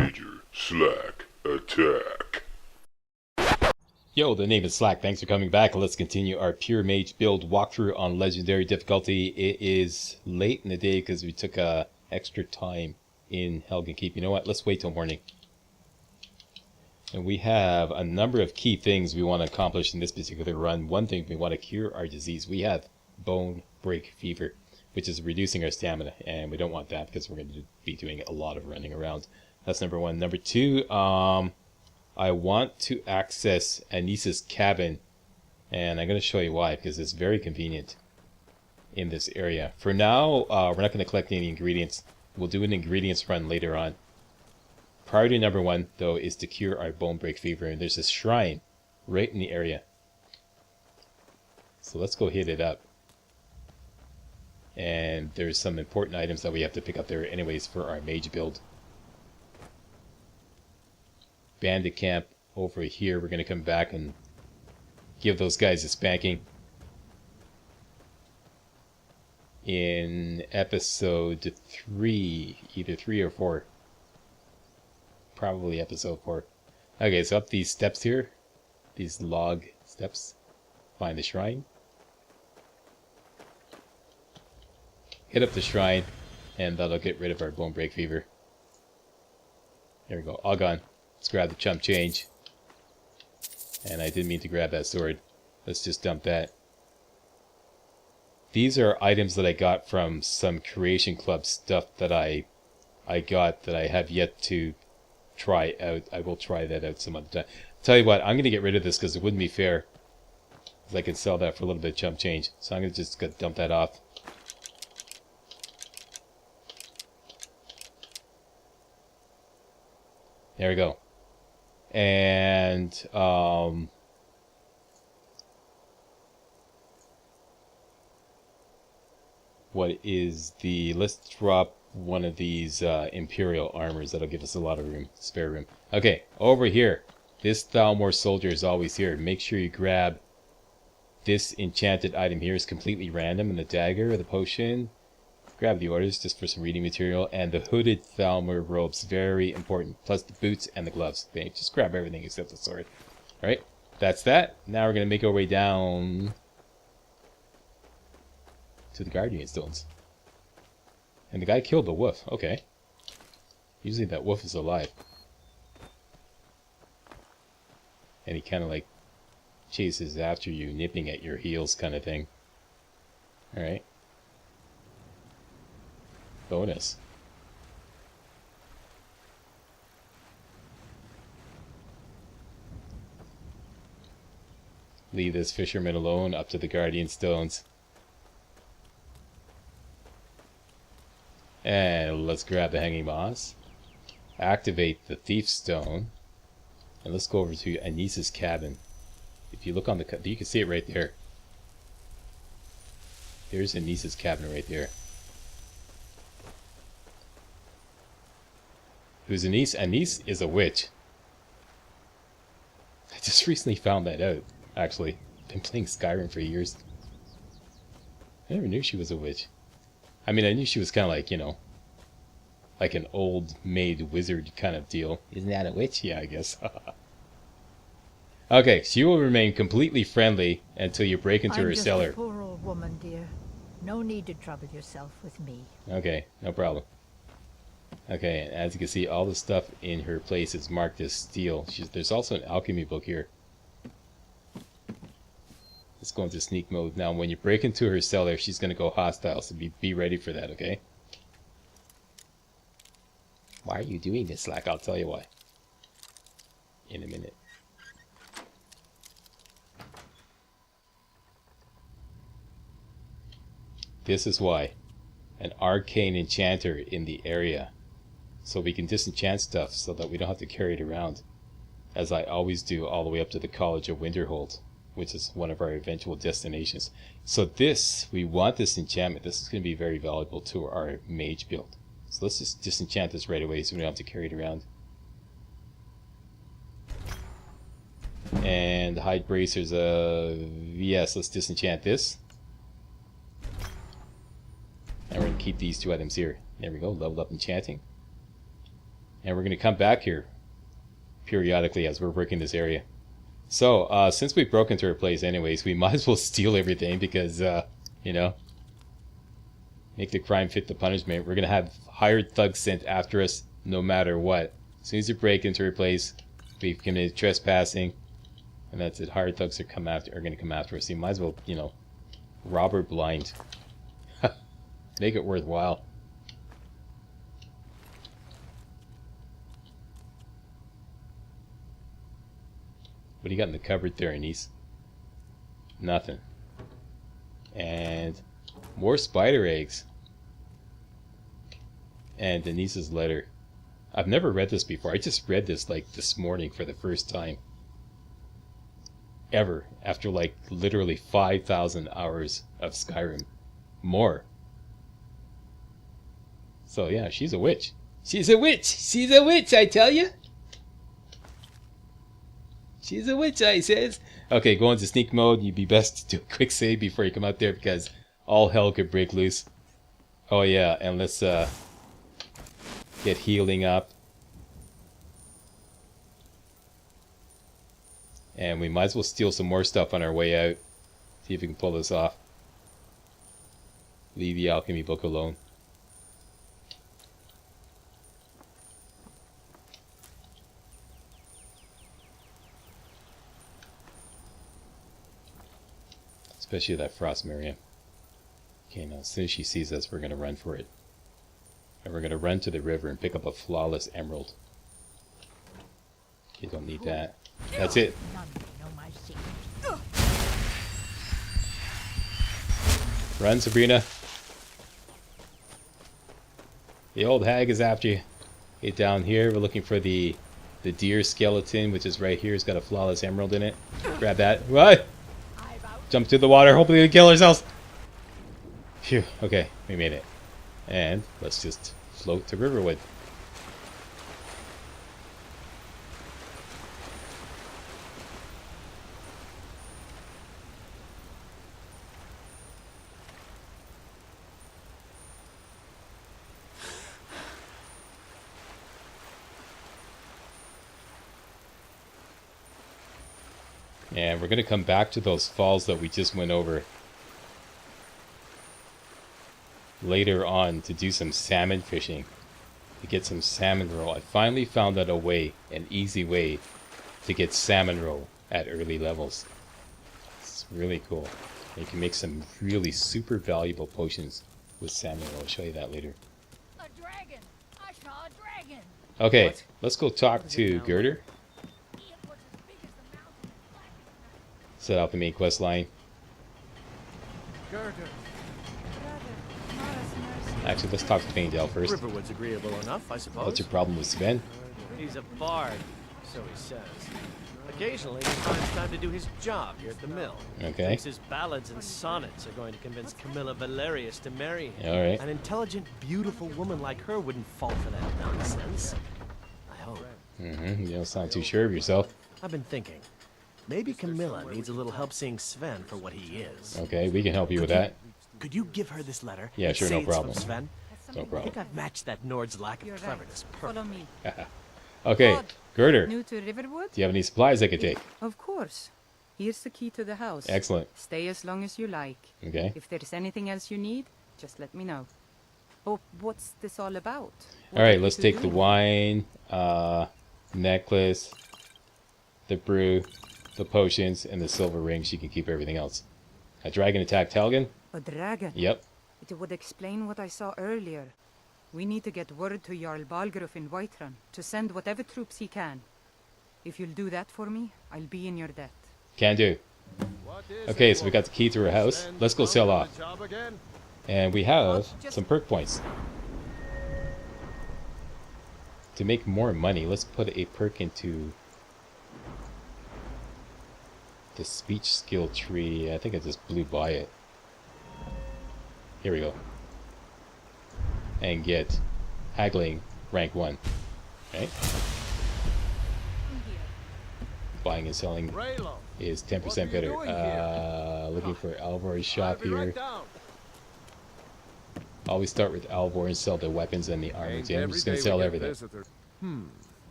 Major Slack Attack. Yo, the name is Slack. Thanks for coming back. Let's continue our pure mage build walkthrough on legendary difficulty. It is late in the day because we took extra time in Helgen Keep. You know what? Let's wait till morning. And we have a number of key things we want to accomplish in this particular run. One thing, we want to cure our disease. We have bone break fever, which is reducing our stamina, and we don't want that because we're going to be doing a lot of running around. That's number one. Number two, I want to access Anise's cabin, and I'm going to show you why, because it's very convenient in this area. For now, we're not going to collect any ingredients. We'll do an ingredients run later on. Priority number one, though, is to cure our bone break fever, and there's a shrine right in the area. So let's go hit it up. And there's some important items that we have to pick up there anyways for our mage build. Bandit camp over here. We're going to come back and give those guys a spanking in episode 3, either 3 or 4. Probably episode 4. Okay, so up these steps here, these log steps, find the shrine, hit up the shrine, and that'll get rid of our bone break fever. There we go, all gone. Let's grab the chump change. And I didn't mean to grab that sword. Let's just dump that. These are items that I got from some Creation Club stuff that I got that I have yet to try out. I will try that out some other time. Tell you what, I'm going to get rid of this because it wouldn't be fair. Because I can sell that for a little bit of chump change. So I'm going to just dump that off. There we go. And what is the, let's drop one of these Imperial armors. That'll give us a lot of room, spare room. Okay, over here, this Thalmor soldier is always here. Make sure you grab this enchanted item here. It's completely random, and the dagger, the potion. Grab the orders just for some reading material, and the hooded Thalmor robes, very important. Plus the boots and the gloves. Okay, just grab everything except the sword. Alright, that's that. Now we're going to make our way down to the Guardian Stones. And the guy killed the wolf. Okay. Usually that wolf is alive. And he kind of like chases after you, nipping at your heels kind of thing. Alright. Bonus. Leave this fisherman alone up to the Guardian Stones. And let's grab the Hanging Moss. Activate the Thief Stone. And let's go over to Anise's cabin. If you look on the... you can see it right there. There's Anise's cabin right there. Who's Anise? Anise is a witch. I just recently found that out, actually. Been playing Skyrim for years. I never knew she was a witch. I mean, I knew she was kind of like, you know, like an old maid wizard kind of deal. Isn't that a witch? Yeah, I guess. Okay, she will remain completely friendly until you break into her cellar. I'm just a poor old woman, dear. No need to trouble yourself with me. Okay, no problem. Okay, and as you can see, all the stuff in her place is marked as steel. There's also an alchemy book here. Let's go into sneak mode. Now, when you break into her cellar, she's going to go hostile, so be ready for that, okay? Why are you doing this, Slack? I'll tell you why. In a minute. This is why. An arcane enchanter in the area. So we can disenchant stuff so that we don't have to carry it around. As I always do all the way up to the College of Winterhold, which is one of our eventual destinations. So this, we want this enchantment. This is going to be very valuable to our mage build. So let's just disenchant this right away so we don't have to carry it around. And hide bracers, yes, let's disenchant this. And we're going to keep these two items here. There we go, leveled up enchanting. And we're going to come back here periodically as we're working this area. So, since we broke into her place anyways, we might as well steal everything because, you know, make the crime fit the punishment. We're going to have hired thugs sent after us no matter what. As soon as you break into her place, we've committed trespassing, and that's it. Hired thugs are going to come after us. You might as well, you know, rob her blind. Make it worthwhile. What do you got in the cupboard there, Anise? Nothing. And more spider eggs. And Denise's letter. I've never read this before. I just read this like this morning for the first time. Ever. After like literally 5,000 hours of Skyrim. More. So yeah, she's a witch. She's a witch! She's a witch, I tell you! She's a witch, I says. Okay, go into sneak mode. You'd be best to do a quick save before you come out there because all hell could break loose. Oh yeah, and let's get healing up. And we might as well steal some more stuff on our way out. See if we can pull this off. Leave the alchemy book alone. Especially that Frost Miriam. Okay, now as soon as she sees us, we're going to run for it. And we're going to run to the river and pick up a flawless emerald. You don't need that. That's it. None may know my secret. Run, Sabrina. The old hag is after you. Get down here. We're looking for the deer skeleton, which is right here. It's got a flawless emerald in it. Grab that. What? Jump to the water. Hopefully we kill ourselves. Phew. Okay, we made it. And let's just float to Riverwood. And we're going to come back to those falls that we just went over later on to do some salmon fishing. To get some salmon roe. I finally found out a way, an easy way to get salmon roe at early levels. It's really cool. You can make some really super valuable potions with salmon roe. I'll show you that later. A dragon! I saw a dragon! Okay, What? let's go talk to Girder. It was as big as the mountain and black as night. Set out the main quest line. Girder. Actually, let's talk to Faendale first. Riverwood's agreeable enough, I suppose. What's your problem with Sven? He's a bard, so he says. Occasionally, he finds time to do his job here at the mill. Okay. Thinks his ballads and sonnets are going to convince Camilla Valerius to marry him. All right. An intelligent, beautiful woman like her wouldn't fall for that nonsense. I hope. Mm-hmm. You don't sound too sure of yourself. I've been thinking. Maybe Camilla needs a little help seeing Sven for what he is. Okay, we can help you with that. Could you give her this letter? Yeah, sure, Say no it's from problem. Sven? No I problem. think I've matched that Nord's lack You're of right. cleverness Follow perfectly. me. Okay, Odd. Girder, do New to Riverwood? you have any supplies I could take? Of course. Here's the key to the house. Excellent. Stay as long as you like. Okay. If there's anything else you need, just let me know. Oh, what's this all about? What All are right, you let's to take do? the wine, necklace, the brew, the potions, and the silver ring. She can keep everything else. A dragon attacked Helgen? A dragon? Yep. It would explain what I saw earlier. We need to get word to Jarl Balgruuf in Whiterun to send whatever troops he can. If you'll do that for me, I'll be in your debt. Can do. Okay, so we got the key to her house. Let's go sell off. And we have some perk points. To make more money, let's put a perk into the speech skill tree. I think I just blew by it. Here we go. And get haggling rank 1. Okay. Buying and selling is 10% better. Looking for Alvor's shop here. Always start with Alvor and sell the weapons and the armor. I'm just gonna sell everything.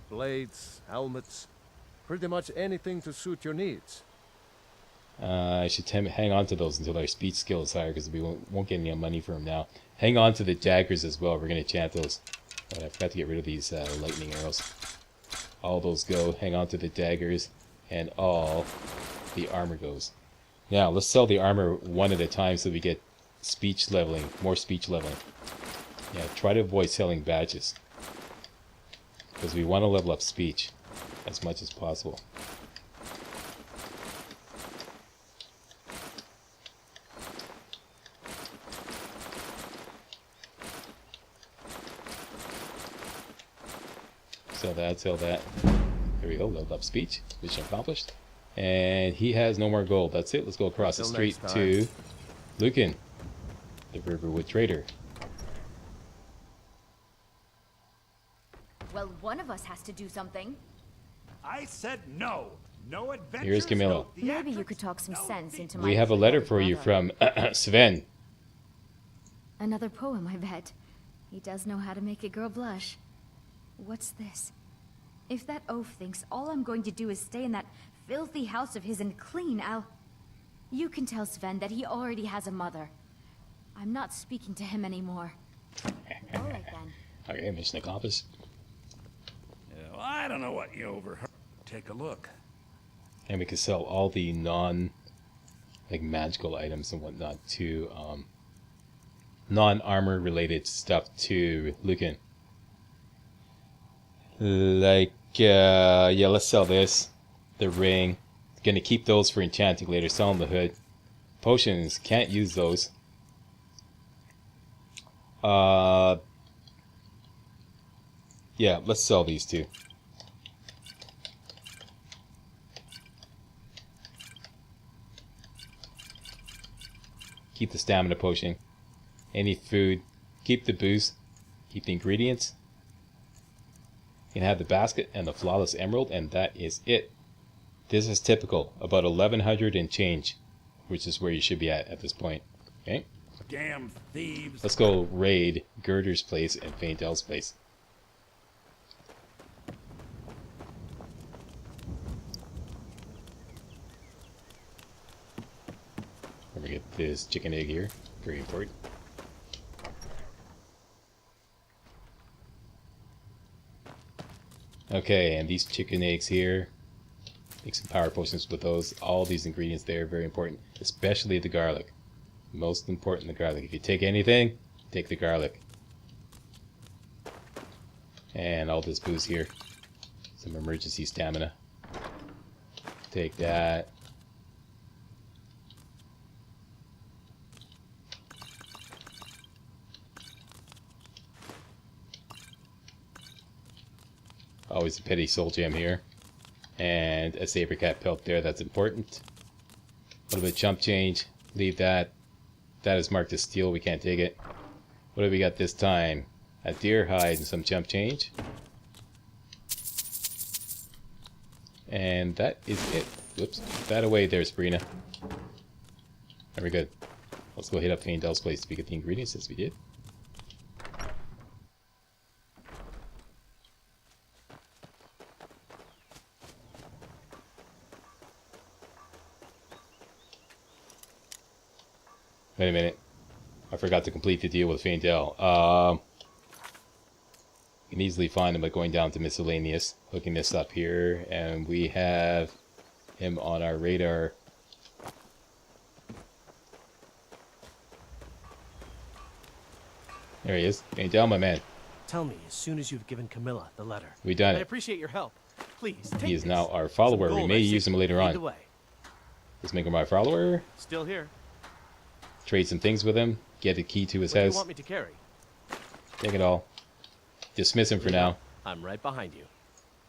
Blades, helmets, pretty much anything to suit your needs. I should hang on to those until our speech skill is higher, because we won't get any money for them now. Hang on to the daggers as well. We're going to chant those. But I forgot to get rid of these lightning arrows. All those go. Hang on to the daggers. And all the armor goes. Now, let's sell the armor one at a time so we get speech leveling. More speech leveling. Yeah, try to avoid selling badges. Because we want to level up speech as much as possible. Sell that, sell that. There we go, leveled up speech. Mission accomplished. And he has no more gold. That's it. Let's go across the street to Lucan, the Riverwood trader. Well, one of us has to do something. I said no. No adventures. Here's Camilla. No Maybe you theatrics, could talk some no sense thieves. into my... We have a letter for you brother. from Sven. Another poem, I bet. He does know how to make a girl blush. What's this? If that oaf thinks all I'm going to do is stay in that filthy house of his and clean, You can tell Sven that he already has a mother. I'm not speaking to him anymore. All right, then. Okay, mission accomplished. Yeah, well, I don't know what you overheard. Take a look. And we can sell all the like magical items and whatnot to non-armor related stuff to Lucan. Like, yeah, let's sell this. The ring. Gonna keep those for enchanting later. Selling the hood. Potions, can't use those. Yeah, let's sell these two. Keep the stamina potion. Any food. Keep the booze. Keep the ingredients. You can have the basket and the flawless emerald, and that is it. This is typical. About 1100 and change, which is where you should be at this point. Okay? Damn thieves. Let's go raid Girder's place and Faintel's place. Let me get this chicken egg here. Very important. Okay, and these chicken eggs here. Make some power potions with those. All these ingredients there, very important. Especially the garlic. Most important, the garlic. If you take anything, take the garlic. And all this booze here. Some emergency stamina. Take that. Always a petty soul gem here. And a saber cat pelt there, that's important. A little bit of chump change. Leave that. That is marked as steel, we can't take it. What have we got this time? A deer hide and some chump change. And that is it. Whoops. Put that away there, Sabrina. Very good. Let's go hit up Faindel's place to get the ingredients as we did. Wait a minute. I forgot to complete the deal with Faintel. You can easily find him by going down to miscellaneous, hooking this up here, and we have him on our radar. There he is. Faintel, my man. Tell me as soon as you've given Camilla the letter. We done I it. appreciate your help. Please, take He is this. now our Some follower. We gold may I use saved him later lead the on. way. Let's make him our follower. Still here. Trade some things with him. Get a key to his What do you house. want me to carry? Take it all. Dismiss him for now. I'm right behind you.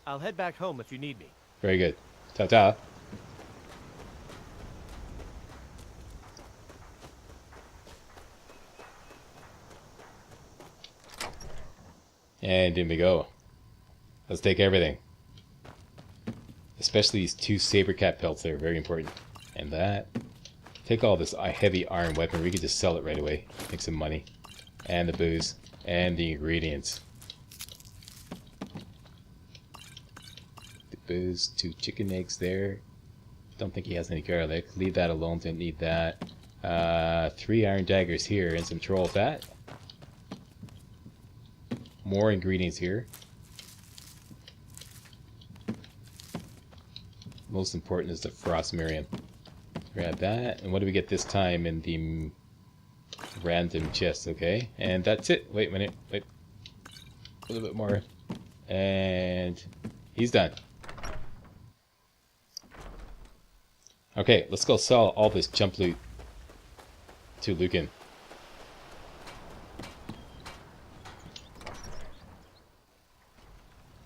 I'll head back home if you need me. Very good. Ta-ta. And in we go. Let's take everything. Especially these two saber cat pelts, they're very important. And that. Take all this heavy iron weapon. We could just sell it right away. Make some money. And the booze. And the ingredients. booze. 2 chicken eggs there. Don't think he has any garlic. Leave that alone, didn't need that. 3 iron daggers here and some troll fat. More ingredients here. Most important is the frost miriam. Grab that. And what do we get this time in the random chest? Okay, and that's it. Wait a minute. Wait. A little bit more. And he's done. Okay, let's go sell all this jump loot to Lucan.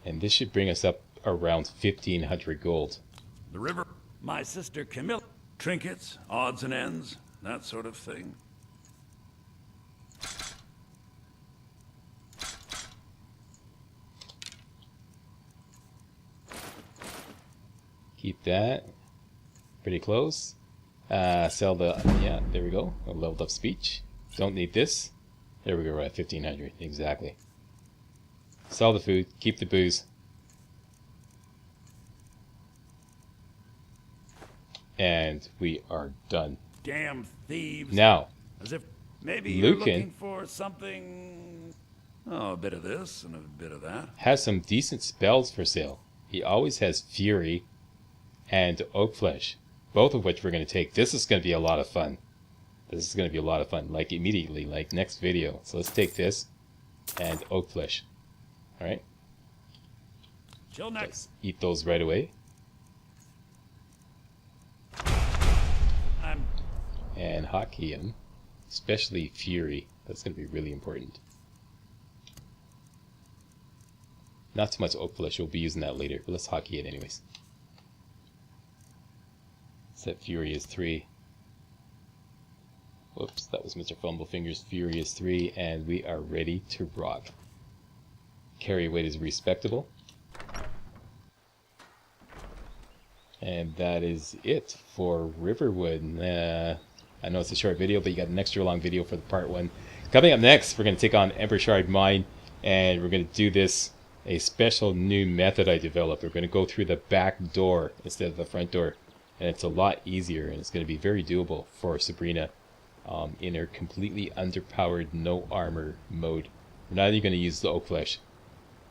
And this should bring us up around 1,500 gold. The river. My sister Camilla. Trinkets, odds and ends, that sort of thing. Keep that. Pretty close. Sell the... Yeah, there we go. A leveled up speech. Don't need this. There we go, right at 1,500. Exactly. Sell the food. Keep the booze. And we are done. Damn thieves. Now, As if maybe Lucan you're looking for something... Oh, a bit of this and a bit of that. has some decent spells for sale. He always has Fury and Oak Flesh, both of which we're going to take. This is going to be a lot of fun. This is going to be a lot of fun, like immediately, like next video. So let's take this and Oak Flesh. Alright, Till next. let's eat those right away. And hotkey him, especially Fury. That's going to be really important. Not too much Oak Flesh, we'll be using that later, but let's hotkey it anyways. Set Fury is 3. Whoops, that was Mr. Fumblefingers. Fury is 3, and we are ready to rock. Carry weight is respectable. And that is it for Riverwood. I know it's a short video, but you got an extra long video for the part 1. Coming up next, we're going to take on Emperor Shard Mine, and we're going to do this, a special new method I developed. We're going to go through the back door instead of the front door, and it's a lot easier, and it's going to be very doable for Sabrina in her completely underpowered, no armor mode. We're not even going to use the Oak Flesh.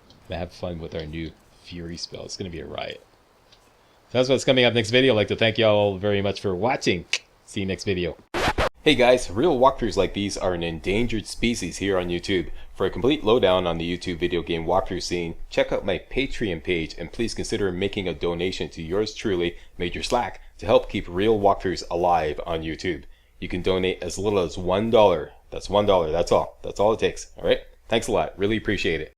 We're going to have fun with our new Fury spell. It's going to be a riot. So that's what's coming up next video. I'd like to thank you all very much for watching. See you next video. Hey guys, real walkthroughs like these are an endangered species here on YouTube. For a complete lowdown on the YouTube video game walkthrough scene, check out my Patreon page, and please consider making a donation to yours truly, Major Slack, to help keep real walkthroughs alive on YouTube. You can donate as little as $1. That's $1, that's all. That's all it takes. Alright? Thanks a lot. Really appreciate it.